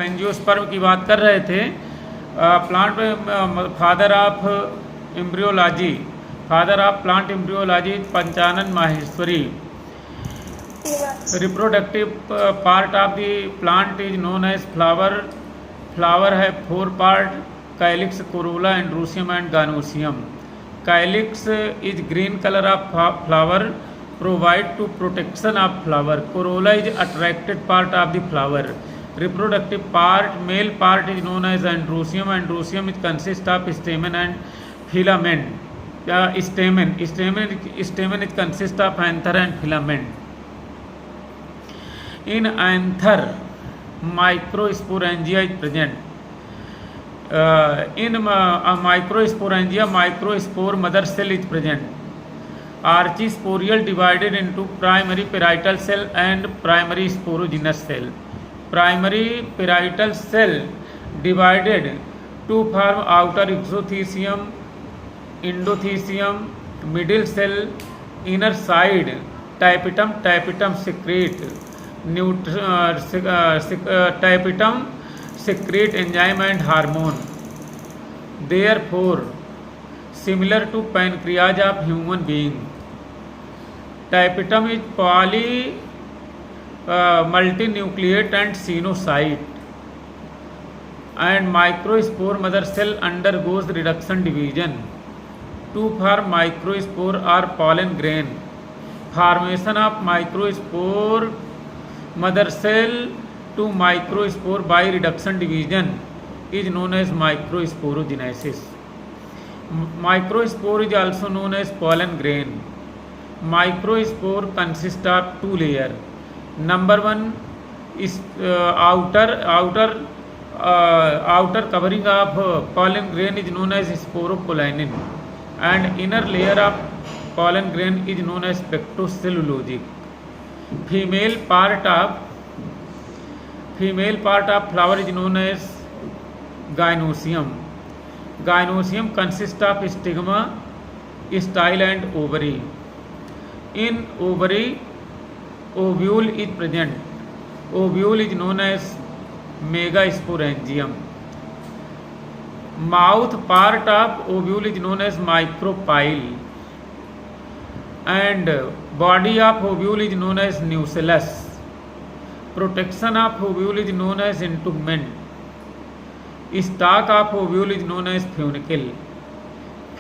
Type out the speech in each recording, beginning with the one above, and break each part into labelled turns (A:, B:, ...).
A: Angiosperm की बात कर रहे थे। Plant father of embryology, father of plant embryology Panchanan Maheshwari. Reproductive part of the plant is known as flower. Flower है 4 part, calyx, corolla, androecium and gynoecium. Calyx is green colour of flower, provide to protection of flower. Corolla is attracted part of the flower. Reproductive part, male part is known as androsium. Androsium is consist of stamen and filament. Stamen is consist of anther and filament. In anther, microsporangia is present. In microsporangia, microspore mother cell is present. Archisporial divided into primary parietal cell and primary sporogenous cell. Primary parietal cell divided to form outer exothecium, endothecium, middle cell, inner side, tapetum. Tapetum secrete tapetum secrete enzyme and hormone. Therefore, similar to pancreas of human being. Tapetum is multinucleate and sinusoid, and microspore mother cell undergoes reduction division to form microspore or pollen grain. Formation of microspore mother cell to microspore by reduction division is known as microsporogenesis. Microspore is also known as pollen grain. Microspore consists of 2 layers. Number 1 is outer covering of pollen grain is known as sporopollenin, and inner layer of pollen grain is known as spectrocellulosic. Female part of flower is known as gynoecium. Gynoecium consists of stigma, style and ovary. In ovary, ovule is present. Ovule is known as megasporangium. Mouth part of ovule is known as micropyle, and body of ovule is known as nucellus. Protection of ovule is known as integument. Stalk of ovule is known as funicle.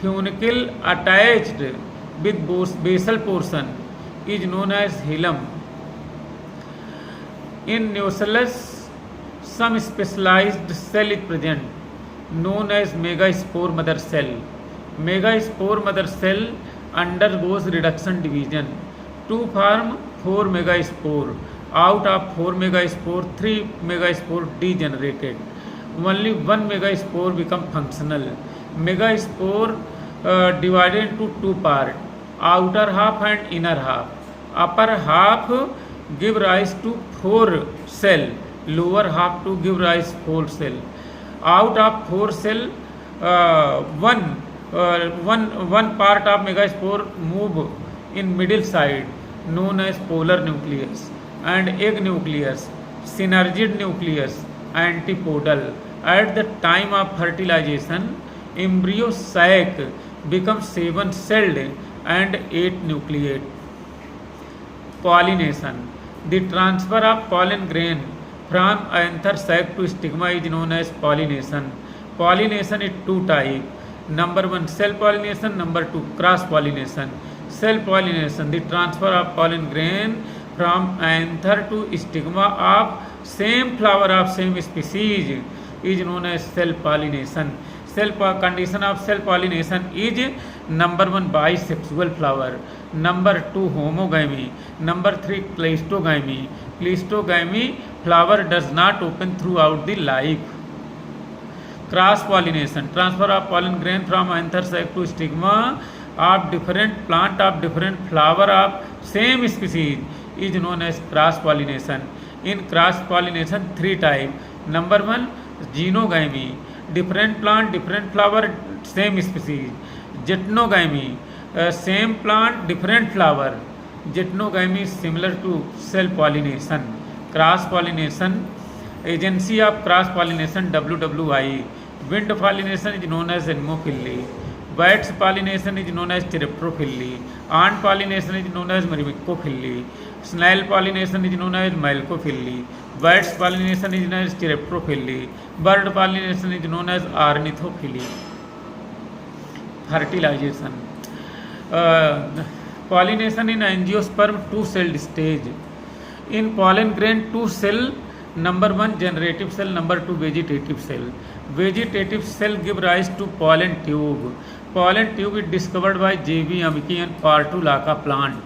A: Funicle attached with basal portion is known as hilum. In nucellus, some specialized cell is present known as megaspore mother cell. Megaspore mother cell undergoes reduction division to form 4 megaspore. Out of 4 megaspore, 3 megaspore degenerated. Only 1 megaspore become functional. Megaspore divided into 2 parts, outer half and inner half. Upper half give rise to 4 cell, lower half to give rise 4 cell. Out of 4 cell, one part of megaspore move in middle side known as polar nucleus, and egg nucleus, synergid nucleus, antipodal. At the time of fertilization, embryo sac becomes 7 celled and 8 nucleate. Pollination. The transfer of pollen grain from anther sac to stigma is known as pollination. Pollination is 2 types. Number 1 self pollination, number 2 cross pollination. Self pollination, the transfer of pollen grain from anther to stigma of same flower of same species is known as self pollination. Condition of self pollination is number 1 bisexual flower, number 2 homogamy, number 3 cleistogamy. Cleistogamy flower does not open throughout the life. Cross pollination, transfer of pollen grain from anther sac to stigma of different plant of different flower of same species is known as cross pollination. In cross pollination 3 types. Number 1 genogamy, different plant different flower same species. Geitonogamy, same plant different flower. Geitonogamy is similar to self pollination. Cross pollination agency of cross pollination WWI. Wind pollination is known as anemophily. Bats pollination is known as chiropterophily. Ant pollination is known as myrmecophily. Snail pollination is known as malcophily. Bats pollination is known as chiropterophily. Bird pollination is known as ornithophily. Fertilization. Pollination in angiosperm 2-celled stage. In pollen grain 2 cell, number 1 generative cell, number 2 vegetative cell. Vegetative cell give rise to pollen tube. Pollen tube is discovered by J.B. Amici and Portulaca plant.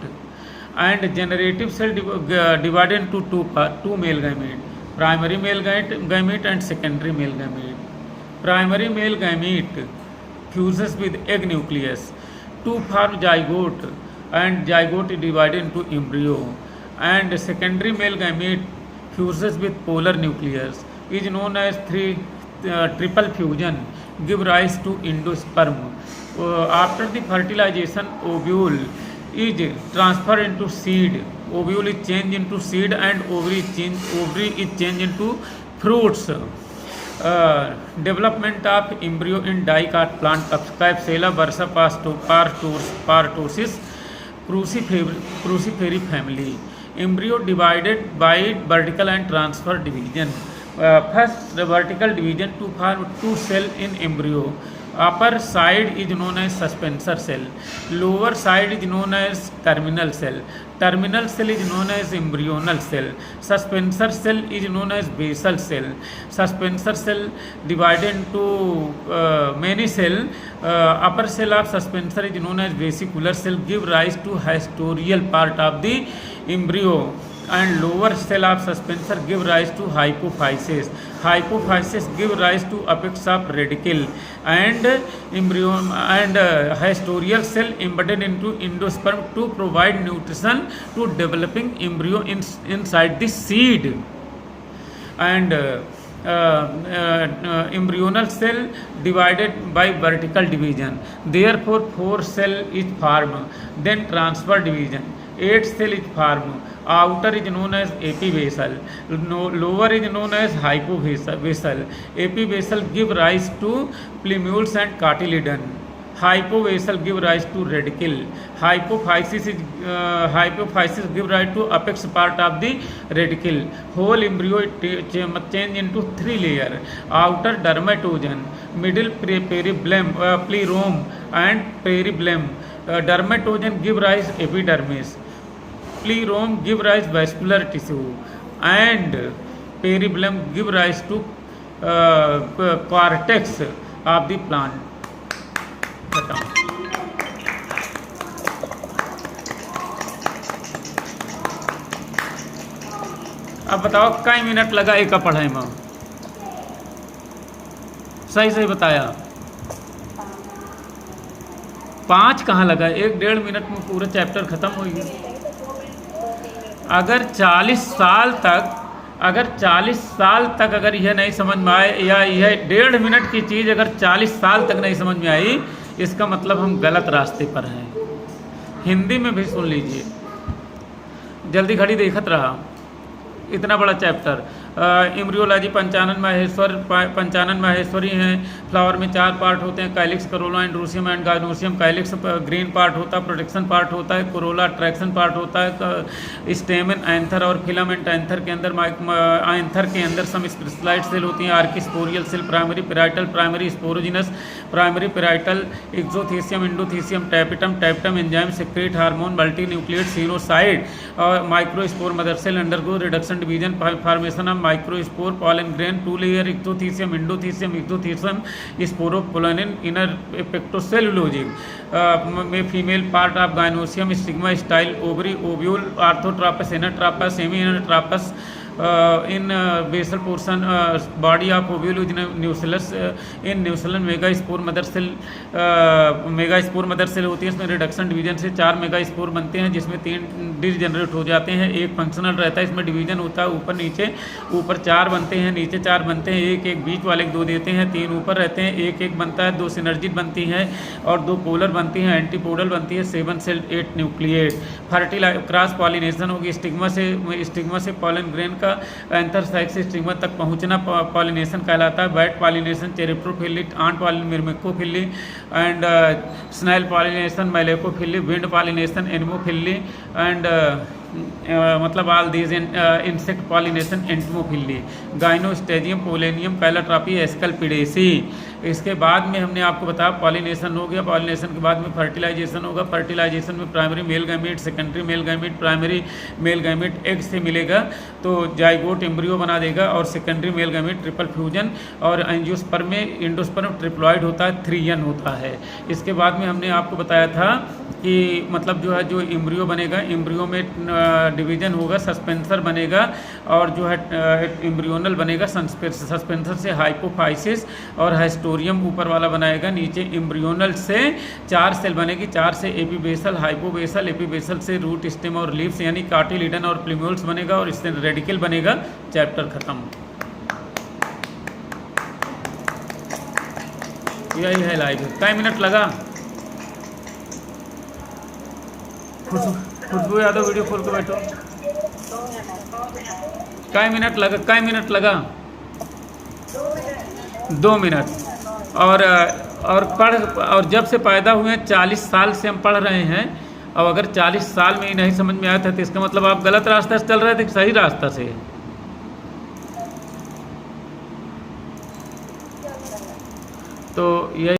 A: And generative cell divided into two male gamete, primary male gamete and secondary male gamete. Primary male gamete fuses with egg nucleus to form zygote, and zygote is divided into embryo. And secondary male gamete fuses with polar nucleus is known as triple fusion, give rise to endosperm. After the fertilization, ovule is transferred into seed. Ovule is changed into seed and ovary is changed into fruits. Development of embryo in dicot plant Capsula bursa partosis cruciferi family. Embryo divided by vertical and transfer division. First, the vertical division to form 2 cell in embryo. Upper side is known as suspensor cell. Lower side is known as terminal cell. Terminal cell is known as embryonal cell. Suspensor cell is known as basal cell. Suspensor cell divided into many cell. Upper cell of suspensor is known as vesicular cell, give rise to haestourial part of the embryo. And lower cell of suspensor give rise to hypophysis. Hypophysis give rise to apex of radicle, and embryo and haestourial cell embedded into endosperm to provide nutrition to developing embryo inside the seed. And embryonal cell divided by vertical division. Therefore 4 cell is formed, then transfer division. 8 cell is formed. Outer is known as epivasal. Lower is known as hypovasal. Epivasal give rise to plumule and cartilidon. Hypovasal give rise to radicle. Hypophysis give rise to apex part of the radicle. Whole embryo change into 3 layers. Outer dermatogen, middle plerome and peribellum. Dermatogen give rise epidermis. Plerome give rise vascular tissue, and peribellum give rise to cortex of the plant. बताओ अब बताओ कई minute लगा एक पढ़ाई में? सही बताया। 5 कहाँ लगा? 1-1.5 मिनट में पूरा चैप्टर खत्म हो गया। अगर 40 साल तक अगर यह नहीं समझ में आए, या यह 1.5 मिनट की चीज़ अगर 40 साल तक नहीं समझ में आई, इसका मतलब हम गलत रास्ते पर हैं। हिंदी में भी सुन लीजिए, जल्दी घड़ी देखत रहा। इतना बड़ा चैप्टर। एम्ब्रियोलॉजी 55 माहेश्वरी हैं। फ्लावर में 4 पार्ट होते हैं, calyx, Corolla, androecium and gynoecium. Calyx green part होता है, प्रोटेक्शन पार्ट होता है, कोरोला अट्रैक्शन पार्ट होता है, स्टेमन, एंथर और फिलामेंट। एंथर के अंदर सम स्पेशलाइज्ड सेल होती हैं, archesporial cell, primary parietal, primary sporogenous, primary parietal, exothecium, endothecium, tapetum enzyme, secrete hormone, multi nucleate, coenocyte और microspore mother cell undergo reduction division, formation of microspore, pollen grain, 2 layer, exothecium, endothecium, sporopollenin, inner pectocellulosic में female part of gynoecium, stigma, style, ovary, ovule, orthotropous, anatropous, semi anatropous in basal portion body of ovule nucellus in nucellus megaspore mother cell होती है। इसमें reduction division से 4 megaspore बनते हैं, जिसमें 3 degenerate हो जाते हैं, 1 फंक्शनल रहता है। इसमें डिवीजन होता है ऊपर नीचे, ऊपर 4 बनते हैं, नीचे 4 बनते हैं, एक बीच वाले 2 देते हैं, 3 ऊपर रहते हैं, एक बनता है, 2 सिनर्जिट बनती हैं और 2 पोलर बनती हैं, एंटीपोडल बनती है, 7 सेल 8 न्यूक्लिएट। क्रॉस पॉलिनेशन होगी स्टिग्मा से पॉलन ग्रेन का एंथर स्टिग्मा तक पहुंचना पॉलिनेशन कहलाता है। Bat pollination chiropterophily, ant pollination myrmecophily and snail pollination malacophily, wind pollination anemophily and मतलब all these insect pollination entomophily, gynostegium, pollinium, Calotropis, Asclepiadaceae. इसके बाद में हमने आपको बताया पॉलिनेशन हो गया। पॉलिनेशन के बाद में फर्टिलाइजेशन होगा। फर्टिलाइजेशन में primary male gamete, secondary male gamete, primary male gamete egg से मिलेगा तो जाइगोट एम्ब्रियो बना देगा, और secondary male gamete triple fusion, और एंजियोस्पर्म में इंडोस्पर्म ट्रिप्लॉइड होता है, 3n होता है। इसके बाद में हमने आपको बताया था कि मतलब जो है जो एम्ब्रियो बनेगा, एम्ब्रियो में डिवीजन होगा, सस्पेंसर बनेगा, और जो है एम्ब्रियोनल बनेगा, सस्पेंसर से हाइपोफाइसिस और हाइस्टोरियम ऊपर वाला बनाएगा। नीचे एम्ब्रियोनल से 4 सेल बनेगी, 4 से एपीबेसल, हाइपोबेसल, एपीबेसल से रूट, स्टेम और लीव्स यानी कार्टिलिडन और प्लूम्यूल्स बनेगा, और इससे रेडिकल बनेगा। चैप्टर खत्म। यही है लाइव। कई मिनट लगा? खुशबू यादव वीडियो खोल के बैठो। कई मिनट लगा? 2 मिनट। और जब से पैदा हुए 40 साल से हम पढ़ रहे हैं। अब अगर 40 साल में ही नहीं समझ में आया था तो इसका मतलब आप गलत रास्ता से चल रहे थे कि सही रास्ता से? तो ये